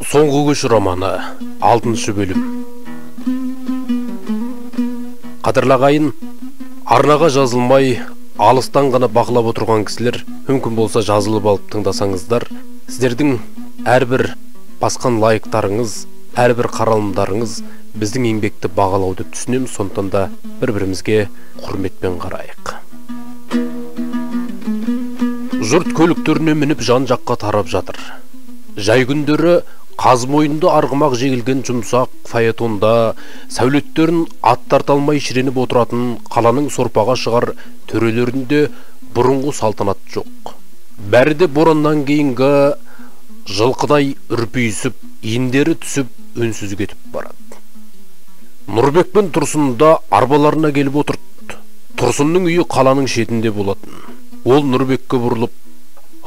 Соңғы көш романы 6 бөлім. Қадырлағайын, арнаға жазылмай, алыстан ғана бақылап отырған кісілер, мүмкін болса жазылып алып тыңдасаңыздар, сіздердің әрбір басқан лайықтарыңыз, әрбір қаралымдарыңыз біздің еңбекті бағалау деп түсінеміз, сондықтан да бір-бірімізге құрметпен қарайық. Жұрт көліктеріне мініп жан-жаққа тарап жатыр. Жай күндері қаз мойынды арғымақ жегілген жұмсақ фаэтонда сәулеттерін аттарта алмай шіреніп отыратын қаланың сорпаға шығар төрелерінде бұрынғы салтанат жоқ. Бәрі де бораннан кейінгі жылқыдай үрпейісіп, ендері түсіп, үнсіз кетіп барады. Нұрбек пен Тұрсында арбаларына келіп отырды. Тұрсынның үйі қаланың шетінде болатын. Ол Нұрбекке бұрылып: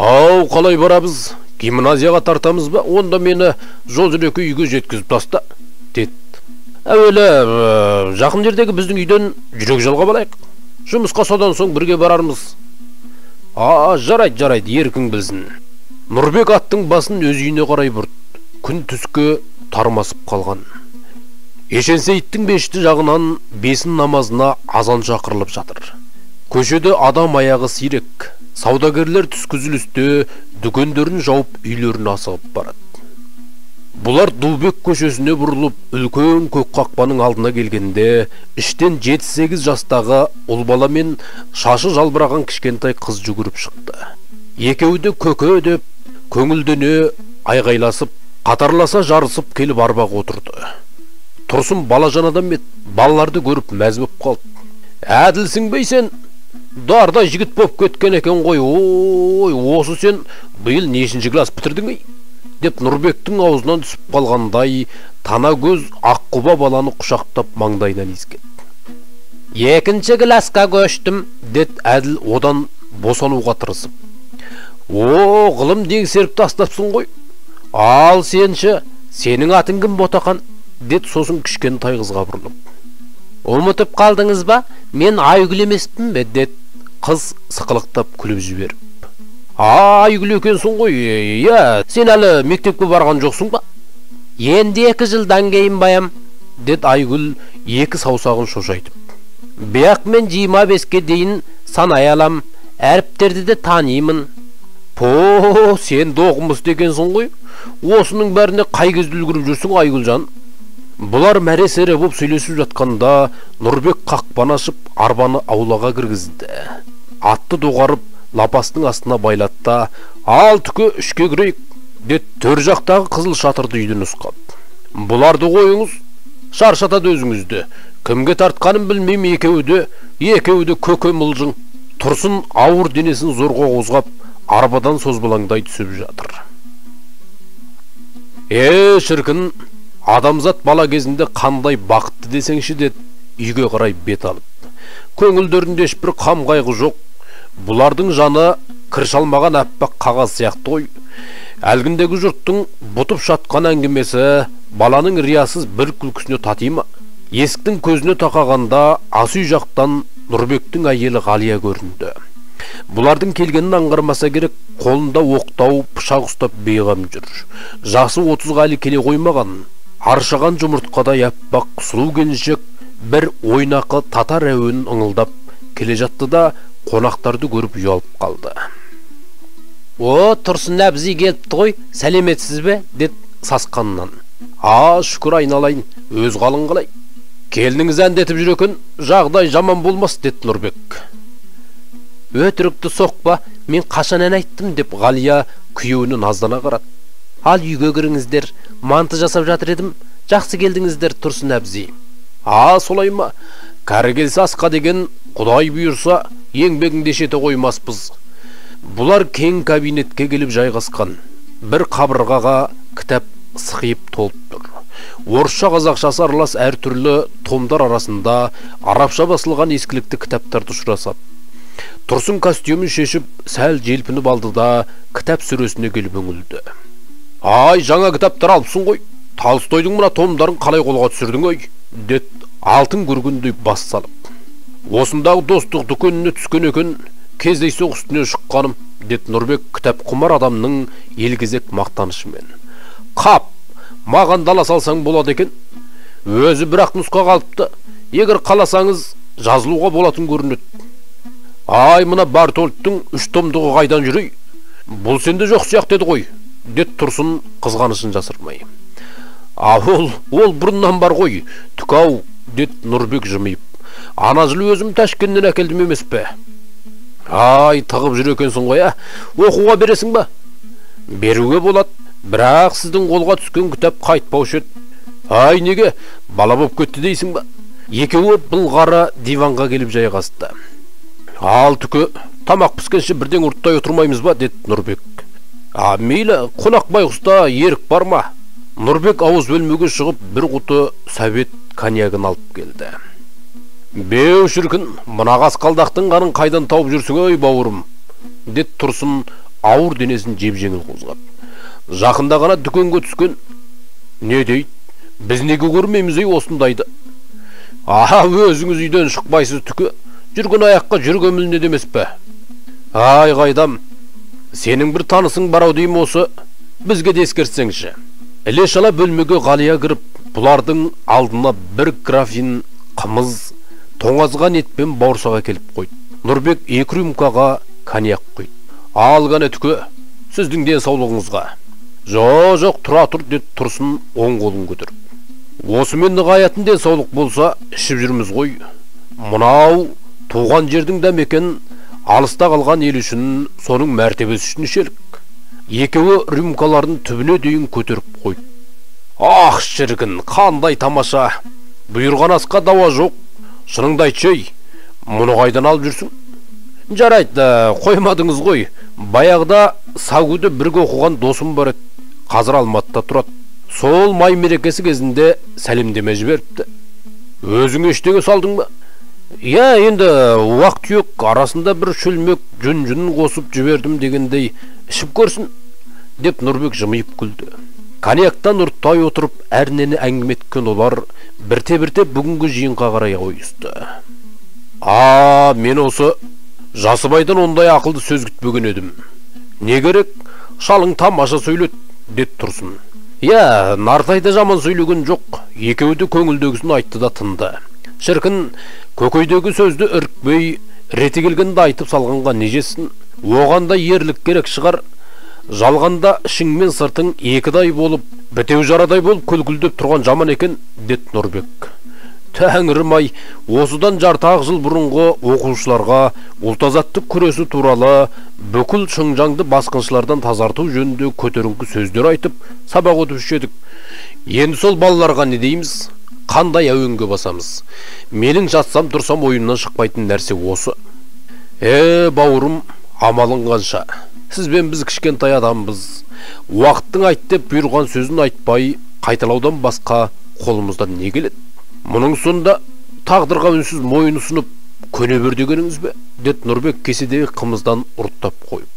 «Ау, қалай барабыз? Гимназияға тартамыз ба? Онда мені жол-жүрекке үйге жеткізіп таста», деді. «Әуелі, жақын жердегі біздің үйден жүрек жалға балайық. Жұмысқа содан соң бірге барармыз». Жарайды, еркің білсін». Нұрбек аттың басын өз үйіне қарай бұрды. Күн түске тармасып қалған. Ешенсейіттің бешті жағынан бесін намазына азан шақырылып жатыр. Көшеде адам аяғы сирек. Саудагерлер түскізілісте дүкендерін жауып үйлерін асығып барады. Бұлар Дулбек көшесіне бұрылып, үлкен көк қақпаның алдына келгенде, іштен 7-8 жастағы ұл бала мен шашы жалбыраған кішкентай қыз жүгіріп шықты. Екеуі де көке деп, көңілдене айғайласып, қатарласа жарысып келіп арбаға отырды. Тұрсын балажан адам еді, балаларды көріп мәз боп қалды. «Әділсің бей сен? Дардай жігіт боп кеткен екен ғой. Ой, осы сен биыл нешінші класс бітірдің ей?» деп Нұрбектің аузынан түсіп қалғандай тана көз аққұба баланы құшақтап маңдайынан иіскеді. «2-ші классқа көштім», деді Әділ одан босануға тырысып. «Ғылым деңсеріп тастапсың ғой. Ал сенші, сенің атың кім Ботақан?» деді сосын кішкентай қызға бұрылып. «Ұмытып қалдыңыз ба? Мен Айгүл емеспін бе?» деді қыз сықылықтап күліп жіберіп. «Айгүл екенсің ғой. Сен әлі мектепке барған жоқсың ба?» «Енді 2 жылдан кейін баям», деді Айгүл екі саусағын шошайтып. «Бірақ мен 25-ке дейін санай алам, әріптерді де танимын». Сен доғымыз екенсің ғой. Осының бәріне қай кезде үлгіріп жүрсің, Айгүлжан?» Бұлар мәре-сере боп сөйлесіп жатқанда Нұрбек қақпаны ашып арбаны аулаға кіргізді. Атты доғарып лапастың астына байлатта: «Ал түке, ішке кірейік», деді төр жақтағы қызыл шатырды үйді нұсқап. «Бұларды қойыңыз, шаршатады өзіңізді. Кімге тартқанын білмейм, екеуі де көке мылжың». Тұрсын ауыр денесін зорға қозғап арбадан созбалаңдай түсіп жатыр. Шіркін, адамзат бала кезінде қандай бақытты десеңші, деді үйге қарай бет алып. Көңілдерінде ешбір қам қайғы жоқ. Бұлардың жаны кіршалмаған әппақ қағаз сияқты ғой. Әлгіндегі жұрттың бұтып шатқан әңгімесі баланың риясыз бір күлкісіне татима. Есіктің көзіне тақағанда ас үй жақтан Нұрбектің әйелі Ғалия көрінді. Бұлардың келгенін аңғармаса керек, қолында оқтау пышақ ұстап бейғам жүр. Жасы 30-ға әлі келе қоймаған, аршаған жұмыртқадай аппақ сұлу келіншек бір ойнақы татар әуенін ыңылдап келе жатты да қонақтарды көріп ұялып қалды. «Тұрсын әбзей келіпті ғой, сәлеметсіз бе?» деді сасқанынан. «Шүкір айналайын, өз қалың қалай? Келініңіз әндетіп жүр екен, жағдай жаман болмас», деді Нұрбек. «Өтірікті соқпа, мен қашан ән айттым?» деп Ғалия күйеуіне наздана қарады. «Ал үйге кіріңіздер, манты жасап жатыр едім. Жақсы келдіңіздер, Тұрсын әбзей». Солай ма? Кәрі келсе асқа деген, Құдай бұйырса еңбегіңде шете қоймаспыз». Бұлар кең кабинетке келіп жайғасқан. Бір қабырғаға кітап сықиып толып тұр. Орысша қазақшасы аралас әртүрлі томдар арасында арабша басылған ескілікті кітаптарды ұшырасады. Тұрсын костюмін шешіп, сәл желпініп алды да кітап сөресіне келіп үңілді. «Жаңа кітаптар алыпсың ғой. Толстойдың мына томдарын қалай қолға түсірдің ой?» деді алтын көргендей бас салып. «Осындағы достық дүкеніне түскен екен, кездейсоқ үстіне шыққаным», деді Нұрбек кітап құмар адамның елгезек мақтанышымен. «Қап, маған дала салсаң болады екен. Өзі бірақ нұсқа қалыпты. Егер қаласаңыз жазылуға болатын көрінеді. Ай, мына Бартольдтың 3 томдығы қайдан жүрей? Бұл сенде жоқ сияқты еді ғой, дед Тұрсын қызғанышын жасырмай. Ол бұрыннан бар ғой, түкау, дед Нұрбек жымиып. Ана жылы өзім Ташкеннен әкелдім емес пе? Ай, тығып жүр екенсің ғой, оқуға бересің ба? Беруге болады, бірақ сіздің қолға түскен кітап қайтпаушы еді. Ай, неге, бала боп кетті дейсің ба? Екеуі былғары диванға келіп жайғасты. Ал түкі, тамақ піскенше бірден ұрттай отырмаймыз ба, деді Нұрбек. Мейлі, қонақ байғұста ерік бар ма? Нұрбек ауыз бөлмеге шығып, бір құты совет коньягын алып келді. Беу шіркін, мына қасқалдақтың қанын қайдан тауып жүрсің ой бауырым, деді Тұрсын ауыр денесін жеп-жеңіл қозғап. Жақында ғана дүкенге түскен. Не дейді? Біз неге көрмейміз осындайды? Өзіңіз үйден шықпайсыз түкі. Жүрген аяққа жүргеміліне демес пе? Ай қайдам, сенің бір танысың барау дейм осы, бізге де ескертсеңші. Іле-шала бөлмеге Ғалия кіріп, бұлардың алдына бір графин қымыз, тоңазған етпен бауырсаға келіп қойды. Нұрбек 2 рюмкаға коньяк құйды. Ал қане түкі, сіздің денсаулығыңызға. Жоқ, тұра тұр, деді Тұрсын оң қолын көтеріп. Осымен нығаятын денсаулық болса, ішіп жүрміз ғой. Мынау туған жердің дәмекен, алыста қалған ел үшін, соның мәртебесі үшін ішелік. Екеуі рюмкаларын түбіне дейін көтеріп қойды. Ах, шіркін, қандай тамаша. Бұйырған асқа дауа жоқ. Шыныңды айтшы, мұны қайдан алып жүрсің? Жарайды, қоймадыңыз ғой. Баяғыда Сагуды бірге оқыған досым бар еді. Қазір Алматыда тұрады. Сол май мерекесі кезінде сәлемдеме жіберіпті. Өзің ештеңе салдың ба? Енді уақыт yok, арасында бір шөлмек жүн қосып жібердім дегендей, ішіп көрсін, деп Нұрбек жымиып күлді. Коньяктан ұрттай отырып, әрнені әңгіме еткен олар бірте-бірте бүгінгі жиынға қарай ойысты. Мен осы Жасыбайдан ондай ақылды сөз күтпеген едім. Не керек, шалың тамаша сөйлет, деді Тұрсын. Нартайда жаман сөйлеген жоқ, екеуі де көңілдегісін айтты да тынды. Шіркін, көкейдегі сөзді үркпей, реті келгенде айтып салғанға нежесін, оғанда ерлік керек шығар. Жалғанда ішіңмен сыртың екідай болып, бітеу жарадай болып күлкілдеп тұрған жаман екен, деді Нұрбек. Тәңірім-ай, осыдан жартақ жыл бұрынғы оқушыларға ұлт-азаттық күресі туралы бүкіл Шыңжаңды басқыншылардан тазарту жөнінде көтеріңкі сөздер айтып, сабақ өтіп едік. Енді сол балаларға не дейміз? Қандай әуенге басамыз? Менің жатсам тұрсам ойымнан шықпайтын нәрсе осы. Бауырым, амалың қанша? Сізбен біз кішкентай адамбыз. Уақыттың айт деп бұйырған сөзін айтпай, қайталаудан басқа қолымыздан не келеді? Мұның сонда тағдырға үнсіз мойын ұсынып көне бер дегеніңіз бе? Деді Нұрбек кеседегі қымыздан ұрттап қойып.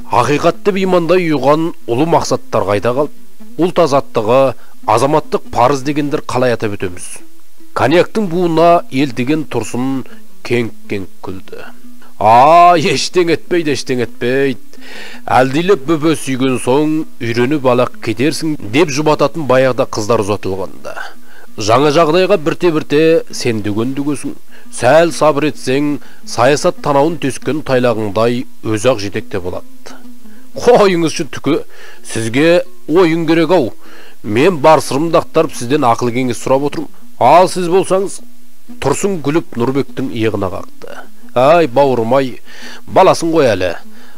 Ақиқатты имандай ұйған ұлы мақсаттар қайда қалып? Ұлт азаттығы, азаматтық парыз дегендер қалай атап өтеміз? Коньяктың буына ел деген Тұрсын кеңк-кеңк күлді. Ештең етпейді. Әлдейлеп бөбө сүйген соң үйреніп алақ кетерсің, деп жұбататын баяғыда қыздар ұзатылғанда. Жаңа жағдайға бірте-бірте сен дөгөсің. Сәл сабыр етсең, саясат танауын тескен тайлағыңдай өзақ жетекте болады. Қойыңызшы түкі, сізге ойын керек-ау. Мен бар сырымды ақтарып сізден ақыл кеңес сұрап отырмын. Ал сіз болсаңыз? Тұрсын күліп Нұрбектің иығына қақты. Бауырым-ай, баласын ғой әлі.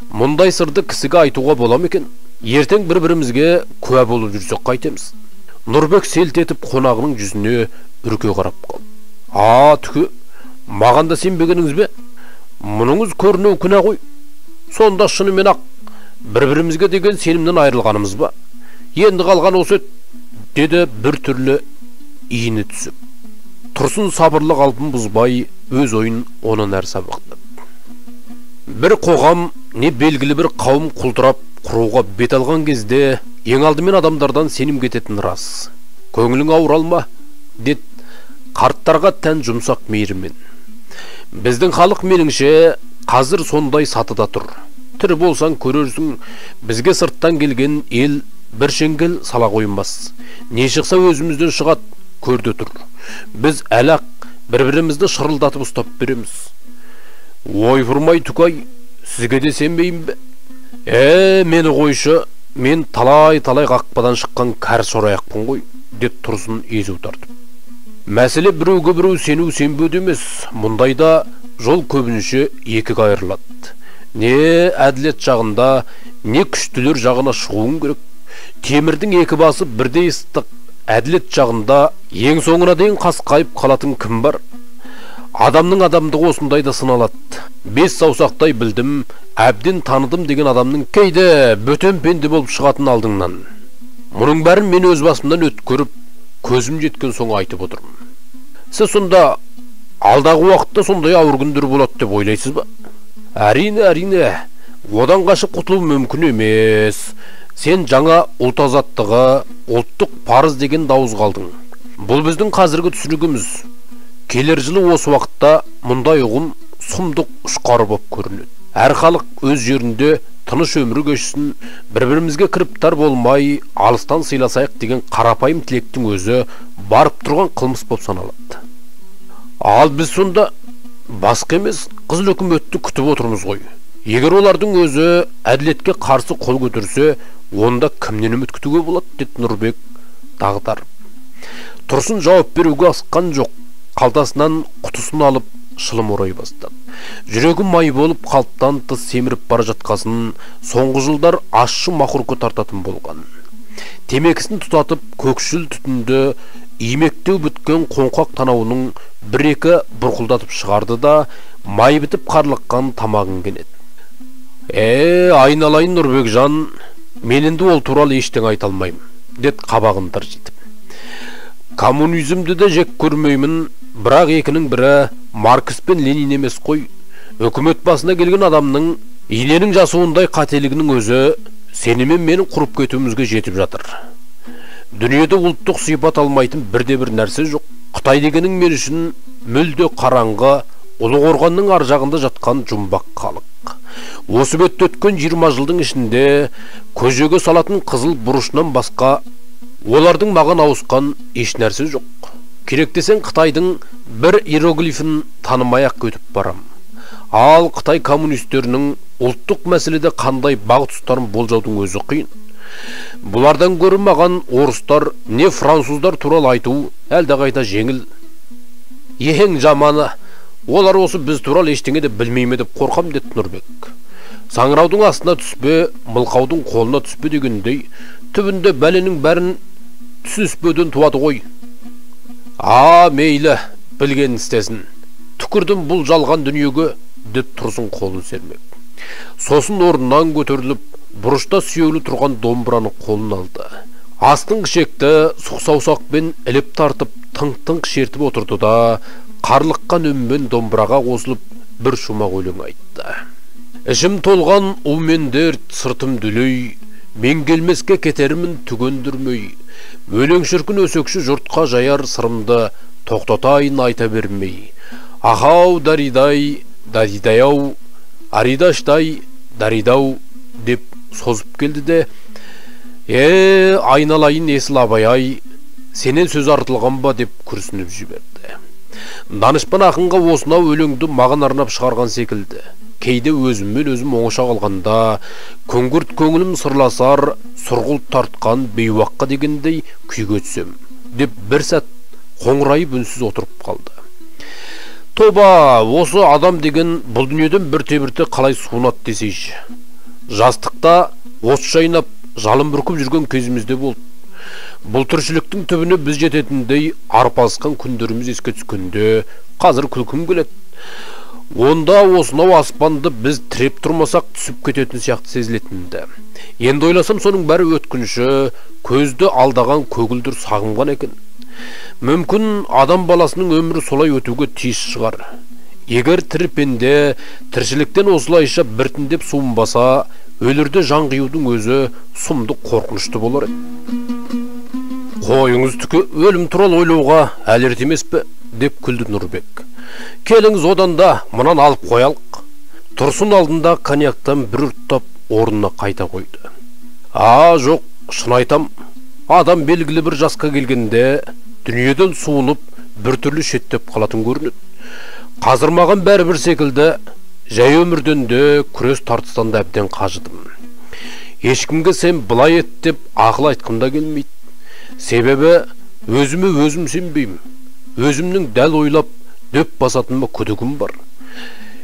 Мұндай сырды кісіге айтуға болам екен. Ертең бір-бірімізге куә болып жүрсек қайтеміз. Нұрбек селт етіп қонағының жүзіне үрке қарап қалды. Түкі, маған да сенбегеніңіз бе? Мұныңыз көрінеу күнә ғой. Сонда шынымен ақ бір-бірімізге деген сенімнен айырылғанымыз ба? Енді қалған осы, деді бір түрлі иіні түсіп. Тұрсын сабырлы қалпын бұзбай, өз ойын онын әр сабақтап. Бір қоғам, не белгілі бір қауым құлдырап құруға бет алған кезде, ең алдымен адамдардан сенім кететін рас. Көңілің ауыралма, дед қарттарға тән жұмсақ мейірмен. Біздің халық меніңше қазір сондай сатыда тұр. Тірі болсаң көрерсің, бізге сырттан келген ел бір шеңгел сала қойынбас. Не шықса өзімізден шығат, көрді тұр. Біз әлақ бір-бірімізді шырылдатып ұстап береміз. Ой бұрмай Түкай, сізге де сенбеймін бе? Мені қойшы, мен талай-талай қақпадан шыққан кәрі сораяқпын ғой, деп Тұрсын езу тартып. Мәселе біреуге біреу сену сенбеу емес, мұндайда жол көбінше екі қайырылады. Не әділет жағында, не күштілер жағына шығуын керек. Темірдің екі басы бірдей ыстық. Әділет жағында ең соңына дейін қасқайып қалатын кім бар? Адамның адамдығы осындайда сыналады. 5 саусақтай білдім, әбден таныдым деген адамның кейде бөтен пенде болып шығатын алдыңнан. Мұның бәрін мен өз басымнан өткөріп, көзім жеткен соң айтып отырмын. Сіз сонда алдағы уақытта сондай ауыр күндер болады деп ойлайсыз ба? Әрине, одан қашып құтылу мүмкін емес. Сен жаңа ұлт азаттығы, ұлттық парыз деген дауыз қалдың. Бұл біздің қазіргі түсінігіміз. Келер жылы осы уақытта мұндай ұғым сұмдық ұшқары боп көрінеді. Әр халық өз жерінде тыныш өмірі кешсін, бір-бірімізге кіріптар болмай, алыстан сыйласайық деген қарапайым тілектің өзі барып тұрған қылмыс боп саналады. Ал біз сонда басқа емес, қызыл үкіметті күтіп отырмыз ғой. Егер олардың өзі әділетке қарсы қол көтерсе, онда кімнен үміт күтуге болады, деді Нұрбек дағдарып. Тұрсын жауап беруге асыққан жоқ. Қалтасынан құтысын алып шылым орай бастады. Жүрегі май болып қалттан тыс семіріп бара жатқасын соңғы жылдар ащы мақұрқы тартатын болған. Темекісін тұтатып көкшіл түтінді имектеу біткен қоңқақ танауының бір-екі бұрқылдатып шығарды да май бітіп қарлыққан тамағын кенеді. Айналайын Нұрбекжан, мен енді ол туралы ештеңе айта алмаймын, деді қабағын тыржитып. Коммунизмді де жек көрмеймін, бірақ екінің бірі Маркс пен Ленин емес қой. Үкімет басына келген адамның иненің жасуындай қателігінің өзі сенімен менің құрып кетуімізге жетіп жатыр. Дүниеде ұлттық сипат алмайтын бірде-бір нәрсе жоқ. Қытай дегенің мен үшін мүлде қараңғы, Ұлы Қорғанның ар жағында жатқан жұмбақ халық. Осы бетте өткен 20 жылдың ішінде көжеге салатын қызыл бұрышынан басқа олардың маған ауысқан еш нәрсе жоқ. Керек десең Қытайдың бір иероглифін танымай-ақ өтіп барам. Ал Қытай коммунистерінің ұлттық мәселеде қандай бағыт ұстарын болжаудың өзі қиын. Бұлардан гөрі маған орыстар не француздар туралы айту әлдеқайда жеңіл. Ең жаманы, олар осы біз туралы ештеңе де білмейме деп қорқам, деді Нұрбек. Саңыраудың астына түспе, мылқаудың қолына түспе дегендей, түбінде бәленің бәрін түсініспеуден туады ғой. Мейлі, білген істесін. Түкірдім бұл жалған дүниеге, деп Тұрсын қолын сермеп. Сосын орнынан көтеріліп, бұрышта сүйеулі тұрған домбыраны қолын алды. Астың кішекті сұқсаусақпен іліп тартып, тың-тың шертіп отырды да, қарлыққан үнмен домбыраға қосылып, бір шумақ өлең айтты. Ішім толған умен дерт, сыртым дүлей, мен келмеске кетерімін түгендірмей. Өлең шіркін өсекші жұртқа жаяр сырымды тоқтатайын айта бермей. Ахау даридай, даридаяу, аридаштай, даридау, деп созып келді де, айналайын есіл абай-ай, сенен сөз артылған ба, деп күрсініп жіберді. Данышпан ақынға осынау өлеңді маған арнап шығарған секілді. Кейде өзіммен өзім оңаша қалғанда, күңгірт көңілім сырласар, сұрғылт тартқан бейуаққа дегендей күйге түсем, деп бір сәт қоңырайып үнсіз отырып қалды. Тоба, осы адам деген бұл дүниеден бірте-бірте қалай суынат десейші. Жастықта от шайнап, жалын бүркіп жүрген кезімізде болды. Бұл тіршіліктің түбіне біз жететіндей арпалысқан күндеріміз еске түскенде қазір күлкім келеді. Онда осынау аспанды біз тіреп тұрмасақ түсіп кететін сияқты сезілетінді. Енді ойласам соның бәрі өткінші, көзді алдаған көгілдір сағынған екен. Мүмкін адам баласының өмірі солай өтуге тиіс шығар. Егер тірі пенде тіршіліктен осылайша біртіндеп суынбаса, өлерде жан қиюдың өзі сұмдық қорқынышты болар еді. Қойыңыз түкі, өлім туралы ойлауға әлі ерте емес пе, деп күлді Нұрбек. Келіңіз одан да мұнан алып қоялық. Тұрсын алдында коньяктан бір ұрттап орнына қайта қойды. Жоқ, шын айтам, адам белгілі бір жасқа келгенде дүниеден суынып біртүрлі шеттеп қалатын көрінеді. Қазір маған бәрібір секілді жай өмірден де күрес тартыстан да әбден қажыдым. Ешкімге сен былай ет деп ақыл айтқым да келмейді. Себебі өзіме өзім сенбеймін. Өзімнің дәл ойлап дөп басатыныма күдігім бар.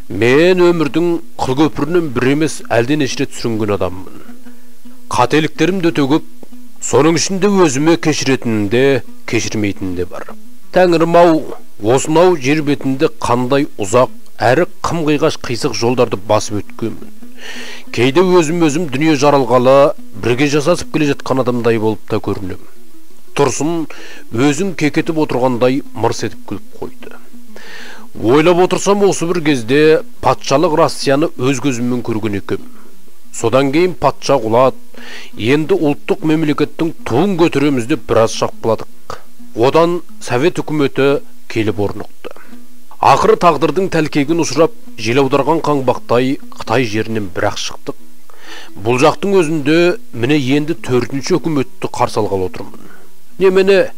Мен өмірдің қыл көпірінен бір емес әлденеше рет сүрінген адаммын. Қателіктерім де төгіп, соның ішінде өзіме кешіретінім де, кешірмейтінім де бар. Тәңірім-ау, осынау жер бетінде қандай ұзақ әрі қым-қиғаш қисық жолдарды басып өткенмін. Кейде өзім дүние жаралғалы бірге жасасып келе жатқан адамдай болып та көрінемін. Тұрсын өзін кекетіп отырғандай мырс етіп күліп қойды. Ойлап отырсам, осы бір кезде патшалық Россияны өз көзіммен көрген екем. Содан кейін патша құлады, енді ұлттық мемлекеттің туын көтереміз деп біраз шапқыладық. Одан Совет үкіметі келіп орнықты. Ақыры тағдырдың тәлкегін ұшырап, жел аударған қаңбақтай Қытай жерінен бір-ақ шықтық. Бұл жақтың өзінде міне енді 4-ші үкіметті қарсы алғалы отырмын. Немене,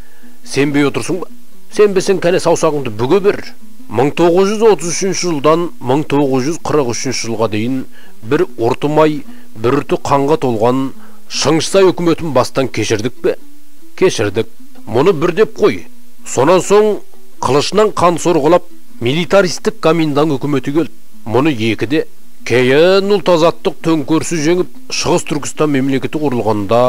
сенбей отырсың ба? Сенбесең кәне саусағыңды бүге бер. 1933 жылдан 1943 жылға дейін бір ұртымай, бір үрті қанға толған Шыңғыстай үкіметін бастан кешірдік пе? Кешірдік. Мұны бір деп қой. Сонан соң қылышынан қан сорғылап милитаристік Коминдан үкіметі келді. Мұны екіде. Кейін ұлт-азаттық төңкерісі жеңіп, Шығыс Түркістан мемлекеті құрылғанда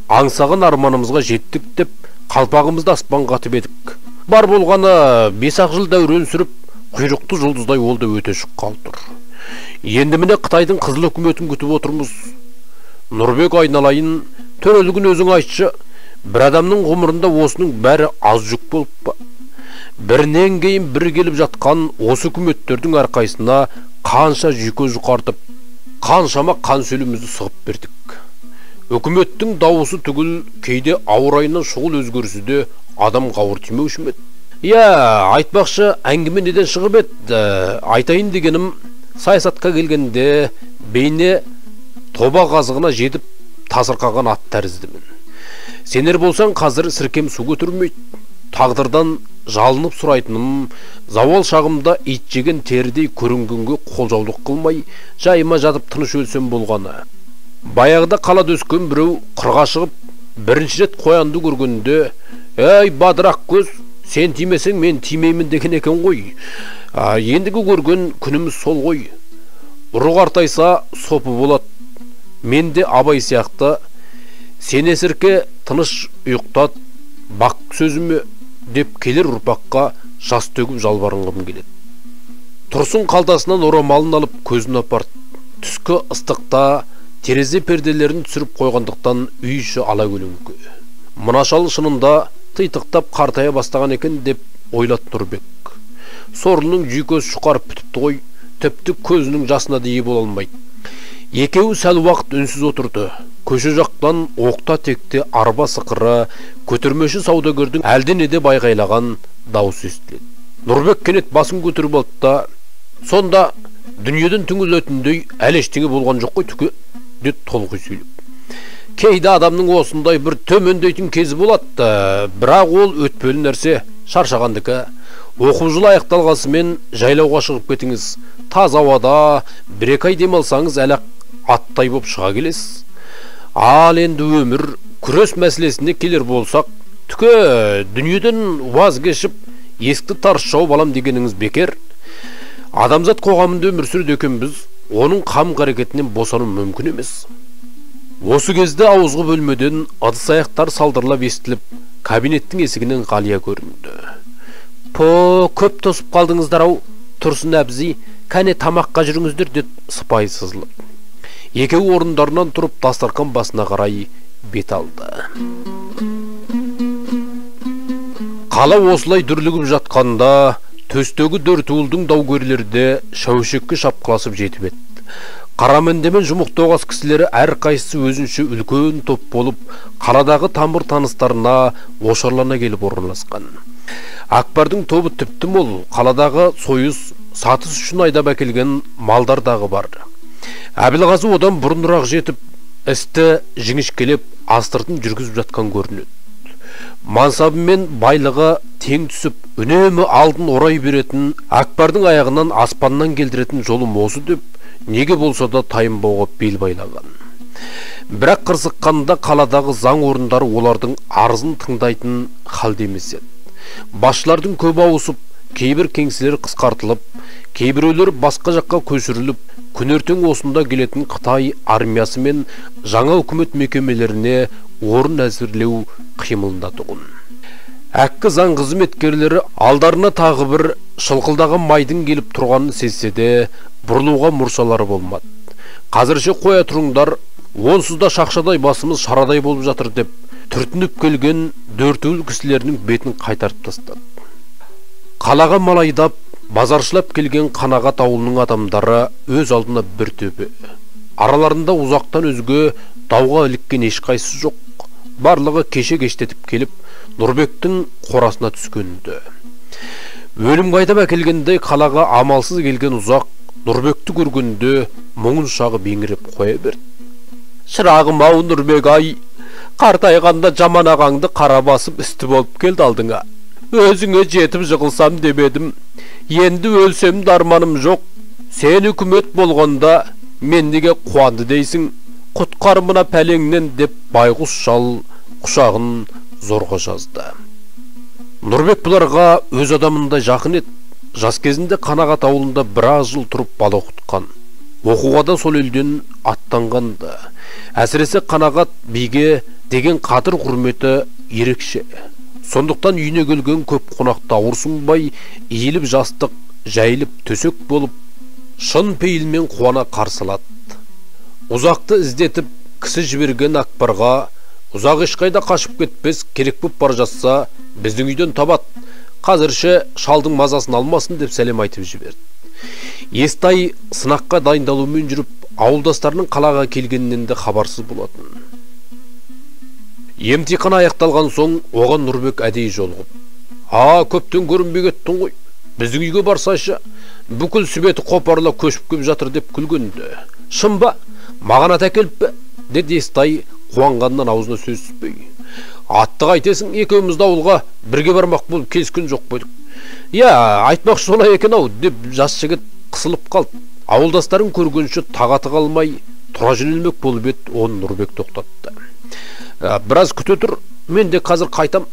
аңсаған арманымызға жеттік деп қалпағымызды аспанға атып едік. Бар болғаны 5-ақ жыл дәурен сүріп, құйрықты жұлдыздай ол да өте шыққалы тұр. Енді міне Қытайдың қызыл үкіметін күтіп отырмыз. Нұрбек айналайын, төрелігін өзің айтшы, бір адамның ғұмырында осының бәрі аз жүк болып па? Бірінен кейін бір келіп жатқан осы үкіметтердің әрқайсына қанша жүйке жұқартып, қаншама қан сөлімізді сығып бердік. Үкіметтің дауысы түгіл, кейде ауыр айынан шұғыл өзгерісі де адам қауыр тимеуші ме еді? Айтпақшы, әңгіме неден шығып еді? Айтайын дегенім, саясатқа келгенде бейне тоба қазығына жетіп тасырқаған ат тәріздімін. Сенер болсаң, қазір сіркем су көтермейді. Тағдырдан жалынып сұрайтыным, зауал шағымда ит жеген терідей көрінгенге қолжаулық қылмай, жайыма жатып тыныш өлсем болғаны. Баяғыда қалада өскен біреу қырға шығып, бірінші рет қоянды көргенде, «Ей, бадырақ көз, сен тимесең мен тимеймін» деген екен ғой. Ендігі көрген күніміз сол ғой. Ұры қартайса сопы болады. Мен де Абай сияқты сенесірке тыныш ұйықтат, бақ сөзіме деп келер ұрпаққа жас төгіп жалбарынғым келеді. Тұрсын қалтасынан орамалын алып көзін апарды. Түскі ыстықта терезе перделерін түсіріп қойғандықтан үй іші ала көлеңке. Мына шал шынында титықтап қартая бастаған екен деп ойлады Нұрбек. Сорлының жүйкесі шұқарып бітіпті ғой, тіпті көзінің жасына да ие бола алмайды. Екеуі сәл уақыт үнсіз отырды. Көше жақтан оқта текте арба сықыры, көтермеші саудагердің әлденеде байғайлаған дауысы естіледі. Нұрбек кенет басын көтеріп алды да, сонда дүниеден түңілетіндей әлі ештеңе болған жоқ қой түке, деп толқи сөйлеп. Кейде адамның осындай бір төмендейтін кезі болады, бірақ ол өтпелі нәрсе, шаршағандікі. Оқу жылы аяқталғасымен жайлауға шығып кетіңіз. Таза ауада бір-екі ай демалсаңыз әлі аттай боп шыға келесіз. Ал енді өмір, күрес мәселесіне келер болсақ, түке дүниеден ваз кешіп, есікті тарс жауып алам дегеніңіз бекер. Адамзат қоғамында өмір сүреді екенбіз, оның қам-қарекетінен босану мүмкін емес. Осы кезде ауызғы бөлмеден ыдыс-аяқтар салдырлап естіліп, кабинеттің есігінен Ғалия көрінді. Көп тосып қалдыңыздар-ау, Тұрсын әбзі, кәне тамаққа жүріңіздер, деп сыпайы сызылып. Екеуі орындарынан тұрып дастархан басына қарай бет алды. Қала осылай дүрлігіп жатқанда, төстегі дөртуылдың даугерлерде шәушекке шапқыласып жетіп еді. Қарамендемен жұмықтауғас кісілері әрқайсысы өзінше үлкен топ болып, қаладағы тамыр таныстарына ошарлана келіп орналасқан. Акбардың тобы тіпті мол, қаладағы сойыс, сатыс үшін айдап әкелген малдардағы бар. Әбілғазы одан бұрынырақ жетіп, істі жіңішкелеп астыртын жүргізіп жатқан көрінеді. Мансабы мен байлығы тең түсіп, үнемі алдын орай беретін, Акбардың аяғынан аспаннан келдіретін жолым осы деп, неге болса да тайынбауға бел байлаған. Бірақ қырсыққанда қаладағы заң орындары олардың арызын тыңдайтын халде емес еді. Басшылардың көп ауысып, кейбір кеңселер қысқартылып, кейбіреулер басқа жаққа көшіріліп, күнертең осында келетін Қытай армиясы мен жаңа үкімет мекемелеріне орын әзірлеу қимылында тұғын. Әккі заң қызметкерлері алдарына тағы бір шылқылдаған майдың келіп тұрғанын сезсе де, бұрылуға мұрсалары болмады. Қазірше қоя тұрыңдар, онсыз да шақшадай басымыз шарадай болып жатыр деп, түртініп келген дөртеуіл кісілерінің бетін қайтарып тастады. Қалаға малайдап, базаршылап келген Қанағат ауылының адамдары өз алдына бір төбе. Араларында ұзақтан өзге дауға іліккен ешқайсысы жоқ. Барлығы кеше кештетіп келіп, Нұрбектің қорасына түскенді. Өлім қайтып әкелгенде қалаға амалсыз келген ұзақ Нұрбекті көргенде мұңын шағып еңіреп қоя берді. Шырағым ау Нұрбек ай, қартайғанда жаман ағаңды қара басып істі болып келді алдыңа. Өзіңе жетіп жығылсам демедім. Енді өлсем дарманым жоқ. Сен үкімет болғанда мен неге қуанды дейсің? Құтқар мына пәлеңнен деп байғұс шал құшағын зорға жазды. Нұрбек бұларға өз адамындай жақын еді. Жас кезінде Қанағат ауылында біраз жыл тұрып бала оқытқан. Оқуға да сол елден аттанғанды. Әсіресе Қанағат биге деген қадір құрметі ерекше. Сондықтан үйіне келген көп қонақта ауырсынбай, иіліп жастық, жайылып төсек болып, шын пейілмен қуана қарсылады. Ұзақты іздетіп, кісі жіберген Акбарға, ұзақ ешқайда қашып кетпес, керек боп бара жатса, біздің үйден табат. Қазірше шалдың мазасын алмасын деп сәлем айтып жіберді. Естай сынаққа дайындалумен жүріп, ауылдастарының қалаға келгеннен де хабарсыз болатын. Емтихан аяқталған соң оған Нұрбек әдейі жолығып: көптен көрінбей кеттің ғой. Біздің үйге барсайшы, бүкіл сүбеті қопарыла көшіп кеп жатыр деп күлгенді. Шын ба? Маған ат әкеліп пе? Деді Естай қуанғаннан аузына сөз түспей. Атты қайтесің, екеумізді ауылға бірге бармақ болып келіскен жоқ болдық. Айтмақшы солай екен ау деп жас жігіт қысылып қалды. Ауылдастарын көргенше тағаты қалмай тұра жөнелмек болып еді, оны Нұрбек тоқтатты. Біраз күте тұр, мен де қазір қайтам.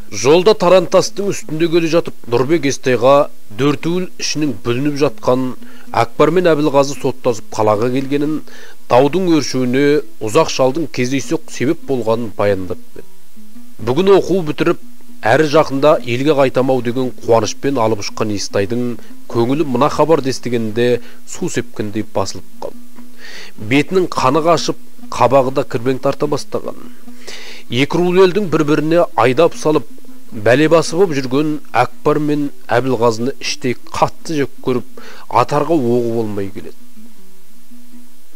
Жолда тарантастың үстінде келе жатып, Нұрбек Естайға дөртеуіл ішінің бүлініп жатқан, Акбар мен Әбілғазы соттасып қалаға келгенін, даудың өршуіне ұзақ шалдың кездейсоқ себеп болғанын баяндап берді. Бүгін оқу бітіріп, әрі жақында елге қайтамау деген қуанышпен алып ұшқан Естайдың көңілі мына хабар естігенде су сепкендей басылып қалды. Бетінің қаны қашып, қабағы да кірбең тарта бастаған. Екі рулы елдің бір-біріне айдап салып, бәле басып жүрген Акбар мен Әбілғазыны іштей қатты жек көріп, атарға оғы болмай келеді.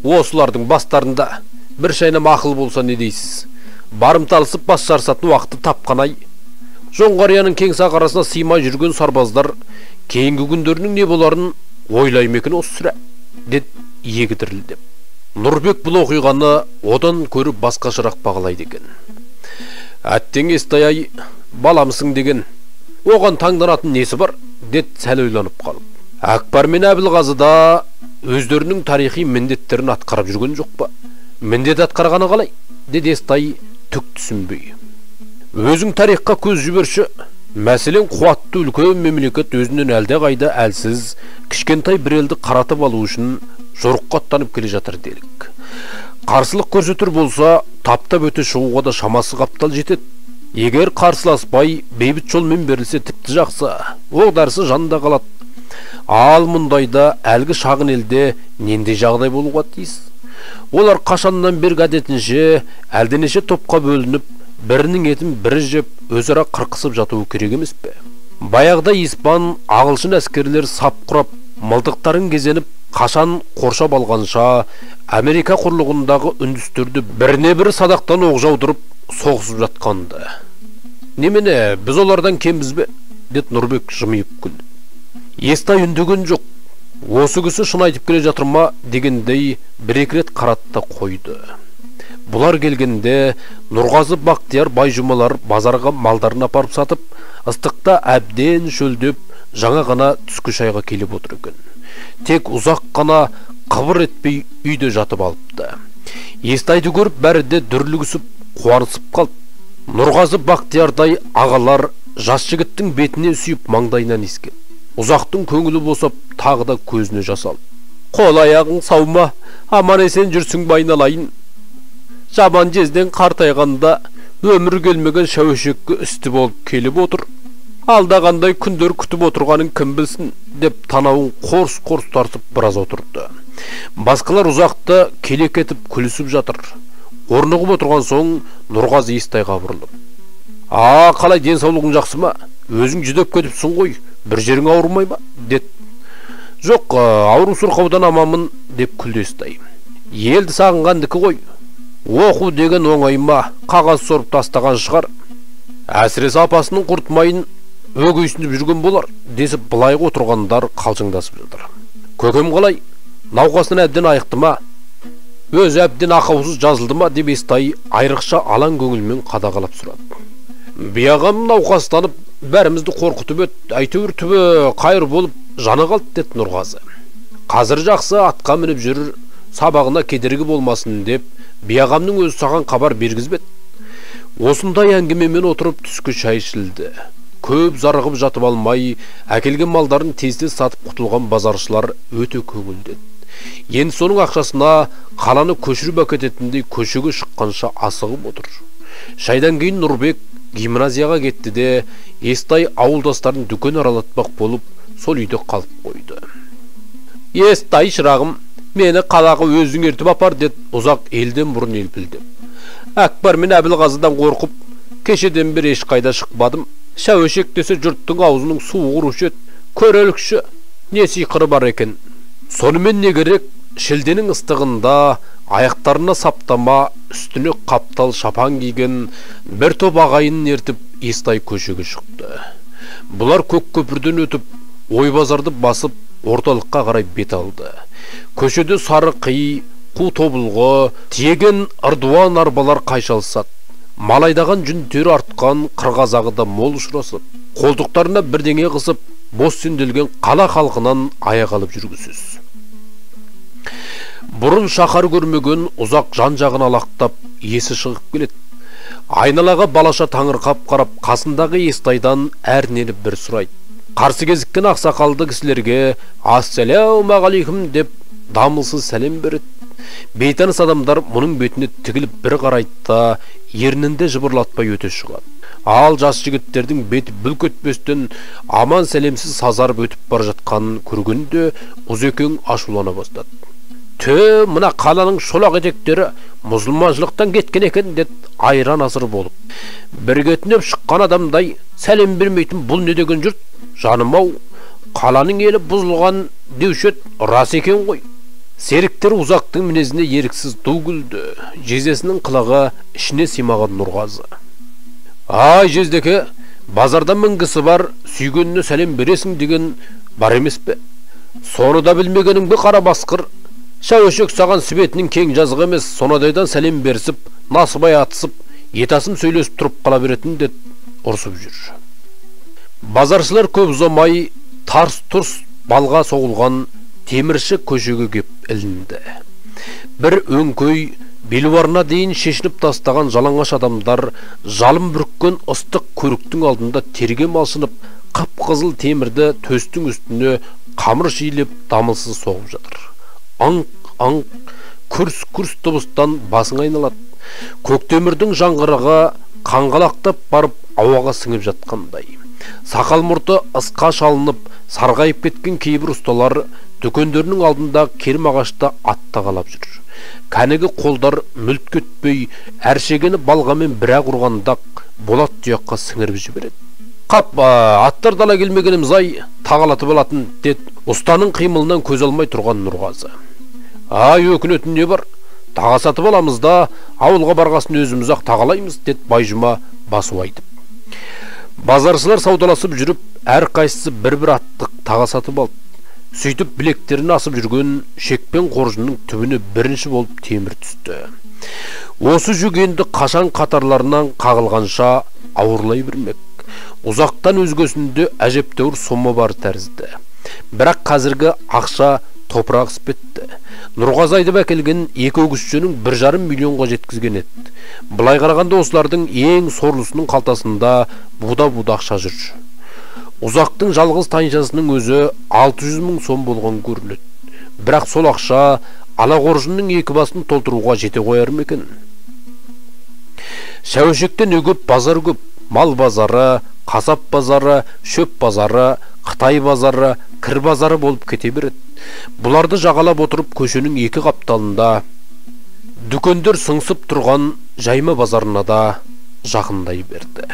Осылардың бастарында бір шайнам ақыл болса не дейсіз? Барымталысып бас жарысатын уақытты тапқан-ай. Жоңғарияның кең сахарасына сыймай жүрген сарбаздар кейінгі күндерінің не боларын ойлай ма екен осы сірә, деді иегі дірілдеп. Нұрбек бұл оқиғаны одан көріп басқашарақ бағалайды екен. Әттең Естай-ай, баламсың деген, оған таңданатын несі бар, деді сәл ойланып қалып. Акбар мен Әбілғазы да өздерінің тарихи міндеттерін атқарып жүрген жоқ па? Міндет атқарғаны қалай? Деді Естай түк түсінбей. Өзің тарихқа көз жіберші. Мәселен, қуатты үлкен мемлекет өзінен әлде қайда әлсіз, кішкентай бір елді қаратып алу үшін жорыққа аттанып келе жатыр делік. Қарсылық көрсетер болса, таптап өте шығуға да шамасы қаптал жетеді. Егер қарсыласпай, бейбіт жолмен берілсе тіпті жақсы, оқ дәрісі жанында қалады. Ал мұндайда әлгі шағын елде нендей жағдай болуға тиіс? Олар қашаннан бер әдетінше әлденеше топқа бөлініп, бірінің етін бірі жеп, өзара қырқысып жатуы керек емес пе? Баяғыда испан, ағылшын әскерлер сап құрап, мылтықтарын кезеніп, қашан қоршап алғанша, Америка құрлығындағы үндістерді біріне бірі садақтан оқ жаудырып соғысып жатқанды. Немене, біз олардан кембіз бе? Деді Нұрбек жымиып күлді. Естай үндеген жоқ. Осы кісі шын айтып келе жатыр ма дегендей бір-екі рет қаратты қойды. Бұлар келгенде Нұрғазы Бақтияр Байжұмалар базарға малдарын апарып сатып, ыстықта әбден шөлдеп, жаңа ғана түскі шайға келіп отыр екен. Тек ұзақ қана қыбыр етпей үйде жатып алыпты. Естайды көріп бәрі де дүрлігісіп, қуанысып қалды. Нұрғазы Бақтиярдай ағалар жас жігіттің бетіне сүйіп маңдайынан иіскеп, ұзақтың көңілі босап, тағы да көзіне жас алып. Қол аяғың сау ма, аман есен жүрсің бе айналайын. Жаман жезден қартайғанда өмір келмеген шәуешекке үсті болып келіп отыр. Алдағандай күндер күтіп отырғанын кім білсін, деп танауын қорс-қорс тартып біраз отырды. Басқалар ұзақты келек етіп күлісіп жатыр. Орнығып отырған соң Нұрғазы Естайға бұрылып: қалай денсаулығың жақсы ма? Өзің жүдеп кетіпсің ғой, бір жерің ауырмай ма? Дед. Жоқ, ауру сұрқаудан аманмын, деп күлді Естай. Елді сағынғандікі ғой. Оқу деген оңай ма, қағаз сорып тастаған шығар. Әсіресе апасының құртмайын өгейсініп жүрген болар, десіп былай отырғандар қалжыңдасып жатыр. Көкем қалай? Науқасын әбден айықты ма? Өзі әбден ақаусыз жазылды ма? Деп Естай айрықша алаң көңілмен қадағалап сұрады. Биағам науқастанып, бәрімізді қорқытып өт, әйтеуір түбі қайыр болып жаны қалды, деді Нұрғазы. Қазір жақсы атқа мініп жүр, сабағына кедергі болмасын деп, биағамның өзі саған хабар бергізбеді. Осындай әңгімемен отырып түскі шай ішілді. Көп зарығып жатып алмай, әкелген малдарын тез-тез сатып құтылған базаршылар өте көңілдеді. Енді соның ақшасына қаланы көшіріп әкететіндей көшеге шыққанша асығып отыр. Шайдан кейін Нұрбек гимназияға кетті де, Естай ауылдастарын дүкен аралатпақ болып, сол үйде қалып қойды. Естай шырағым, мені қалаға өзің ертіп апар, деді ұзақ елден бұрын елпілдеп. Әкбар мен Әбілғазыдан қорқып, кешеден бір ешқайда шықпадым. Шәуешек десе жұрттың аузының суы құрушы еді. Көрелікші, не сиқыры бар екен. Сонымен не керек? Шілденің ыстығында аяқтарына саптама, үстіне қаптал шапан киген бір топ ағайынын ертіп Естай көшеге шықты. Бұлар көк көпірден өтіп, Ойбазарды басып, орталыққа қарай бет алды. Көшеде сары қи, қу тобылғы, тиеген ырдуан арбалар қайшалысады. Малайдаған жүн тері артқан қырғазағы да мол ұшырасып, қолдықтарына бірдеңе қысып, бос сенделген қала халқынан аяқ алып жүргісіз. Бұрын шақар көрмеген ұзақ жан-жағын алақтап, есі шығып келеді. Айналаға балаша таңырқап қарап, қасындағы Естайдан әрнеліп бір сұрайды. Қарсы кезіккен ақсақалды кісілерге «Ассалаумағалейкум» деп дамылсыз сәлем береді. Бейтаныс адамдар мұның бетіне тігіліп бір қарайды да, ернінде жыбырлатпай өте шығады. Ал жас жігіттердің беті бүлк етпестен аман сәлемсіз сазарып өтіп бара жатқанын көргенде Ұзекең ашулана бастады. Мына қаланың шолақ етектері мұсылманшылықтан кеткен екен, деді айран асыр болып. Бір кетінеп шыққан адамдай сәлем бермейтін бұл не деген жұрт? Жаным-ау, қаланың елі бұзылған деушет рас екен ғой. Серіктер Ұзақтың мінезіне еріксіз ду күлді. Жездесінің қылығы ішіне симаған Нұрғазы. Ай жездеке, базарда мінгісі бар, сүйгеніне сәлем бересің деген бар емес пе? Соны да білмегенің бе қара басқыр? Шәуешек саған сібетінің кең жазығы емес, сонадайдан сәлем берісіп, насыбай атысып, етасым сөйлесіп тұрып қала беретін, деді ұрсып жүр. Базаршылар көп ұзамай тарс-тұрс балға соғылған темірші көшеге кеп ілінді. Бір өңкөй белуарына дейін шешініп тастаған жалаңаш адамдар жалын бүріккен ыстық көріктің алдында терге малшынып, қап-қызыл темірді төстің үстіне қамыр шиілеп дамылсыз соғып жатыр. Аңқ-аңқ, күрс-күрс дыбыстан басың айналады. Көктемірдің жаңғырығы қаңғалақтап барып ауаға сіңіп жатқандай. Сақал мұрты ысқа шалынып, сарғайып кеткен кейбір ұсталар дүкендерінің алдында керім ағашта атта қалап жүр. Кәнігі қолдар мүлт кетпей, әршегені балғамен бірақ ұрғандақ болат тұяққа сіңіріп жібереді. Қап, аттар дала келмегеніміз ай, тағалатып алатын, деді ұстаның қимылынан көз алмай тұрған Нұрғазы. Ай, өкінетін не бар? Таға сатып аламыз да, ауылға барғасын өзіміз-ақ тағалаймыз, деді Байжұма басу айтып. Базаршылар саудаласып жүріп, әр қайсысы бір-бір аттық таға сатып алды. Сөйтіп білектерін асып жүрген шекпен қоржынның түбіне бірінші болып темір түсті. Осы жүк енді қашан қатарларынан қағылғанша ауырлай бермек. Ұзақтан өзгесінде әжептәуір сома бар тәрізді. Бірақ қазіргі ақша топырақ іспетті. Нұрғазы айдап әкелген екі өгізшінің 1,5 миллионға жеткізген еді. Былай қарағанда осылардың ең сорлысының қалтасында буда-буда ақша жүр. Ұзақтың жалғыз тайыншасының өзі 600 мың сом болған көрінеді. Бірақ сол ақша алақоржынның екі басын толтыруға жете қояр ма екен? Шәуешектен өгіп базар көп. Мал базары, қасап базары, шөп базары, Қытай базары, кір базары болып кете береді. Бұларды жағалап отырып көшенің екі қапталында дүкендер сыңсып тұрған жайма базарына да жақындай берді.